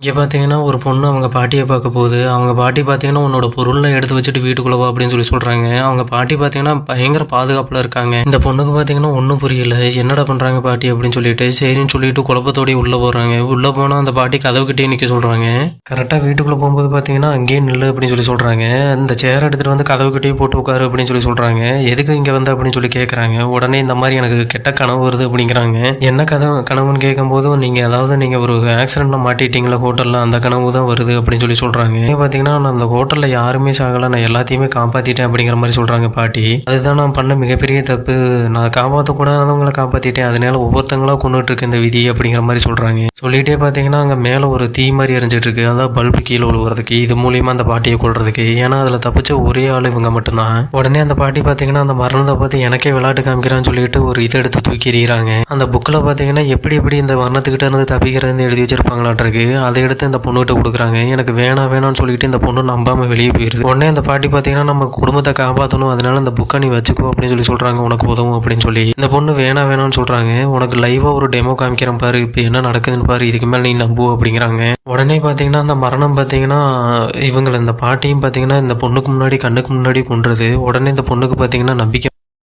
இங்க பார்த்தீங்கன்னா, ஒரு பொண்ணு அவங்க பாட்டிய பார்க்க போகுது. அவங்க பாட்டி பார்த்தீங்கன்னா, "உன்னோட பொருள்லாம் எடுத்து வச்சுட்டு வீட்டுக்குள்ள வா" அப்படின்னு சொல்றாங்க. அவங்க பாட்டி பார்த்தீங்கன்னா, பயங்கர பாதுகாப்புல இருக்காங்க. இந்த பொண்ணுக்கு பார்த்தீங்கன்னா, ஒண்ணும் புரியல. "என்னடா பண்றாங்க பாட்டி?" அப்படின்னு சொல்லிட்டு, சரின்னு சொல்லிட்டு குழப்பத்தோடயே உள்ள போறாங்க. உள்ள போனா அந்த பாட்டி கதவுகிட்டயே நிக்க சொல்றாங்க. கரெக்ட்டா வீட்டுக்குள்ள போம்போது பார்த்தீங்கன்னா, "அங்கேயே நில்லு" அப்படின்னு சொல்றாங்க. "இந்த சேர் எடுத்துட்டு வந்து கதவுகிட்டயே போட்டு உட்காரு" அப்படின்னு சொல்றாங்க. "எதுக்கு இங்க வந்த?" அப்படின்னு கேட்கறாங்க. உடனே இந்த மாரி எனக்கு கெட்ட கனவு வருது அப்படிங்கிறாங்க. என்ன கனவுன்னு கேட்கும்போது, நீங்க ஒரு ஆக்சிடென்ட்ல மாட்டிட்டீங்கல்ல ஹோட்டல்ல, அந்த கனவு தான் வருது அப்படின்னு சொல்றாங்க. பார்த்தீங்கன்னா, நான் அந்த ஹோட்டல்ல யாருமே சாகல. நான் எல்லாத்தையுமே காப்பாத்திட்டேன் அப்படிங்கிற மாரி சொல்றாங்க பாட்டி. அதுதான் நான் பண்ண மிகப்பெரிய தப்பு. நான் காப்பாத்தக்கூடாதவங்கள காப்பாத்திட்டேன். அதனால ஒவ்வொருத்தங்களா கொன்னுட்டு இருக்கு இந்த விதி அப்படிங்கிற மாரி சொல்றாங்க. சொல்லிட்டே பார்த்தீங்கன்னா, அங்க மேல ஒரு தீ மாரி எரிஞ்சுட்டு இருக்கு. அதான் பல்பு கீழ விழுவுறதுக்கு. இது மூலியமா அந்த பாட்டிய கொல்றதுக்கு. ஏன்னா, அதுல தப்பிச்ச ஒரே ஆள் இவங்க மட்டும் தான். உடனே அந்த பாட்டி பார்த்தீங்கன்னா, அந்த மரணத்த பார்த்து எனக்கே விளையாட்டு காமிக்கிறான்னு சொல்லிட்டு ஒரு இத எடுத்து தூக்கி எறியறாங்க. அந்த புக்ல பார்த்தீங்கன்னா, எப்படி இந்த மரணத்துக்கிட்ட இருந்து தப்பிக்கிறதுன்னு எழுதி வச்சிருப்பாங்களாட்ருக்கு. அதை எடுத்து இந்த பொண்ணுகிட்ட கொடுக்குறாங்க. எனக்கு வேணாம்னு சொல்லிட்டு இந்த பொண்ணு நம்பாம வெளியே போயிருது. உடனே அந்த பாட்டி பார்த்தீங்கன்னா, நம்ம குடும்பத்தை காப்பாற்றணும், அதனால இந்த புக்கை நீ வச்சுக்கோ அப்படின்னு சொல்றாங்க. உனக்கு உதவும் அப்படின்னு சொல்லி. இந்த பொண்ணு வேணாம்னு சொல்றாங்க. உனக்கு லைவா ஒரு டெமோ காமிக்கிறேன் பாரு, இப்போ என்ன நடக்குதுன்னு பாரு, இதுக்கு மேல நீ நம்பு அப்படிங்கிறாங்க. உடனே பார்த்தீங்கன்னா, அந்த மரணம் பார்த்தீங்கன்னா, இந்த பாட்டியும் பார்த்தீங்கன்னா இந்த பொண்ணுக்கு முன்னாடி கண்ணுக்கு முன்னாடி கொன்றுது. உடனே இந்த பொண்ணுக்கு பார்த்தீங்கன்னா நம்பிக்கை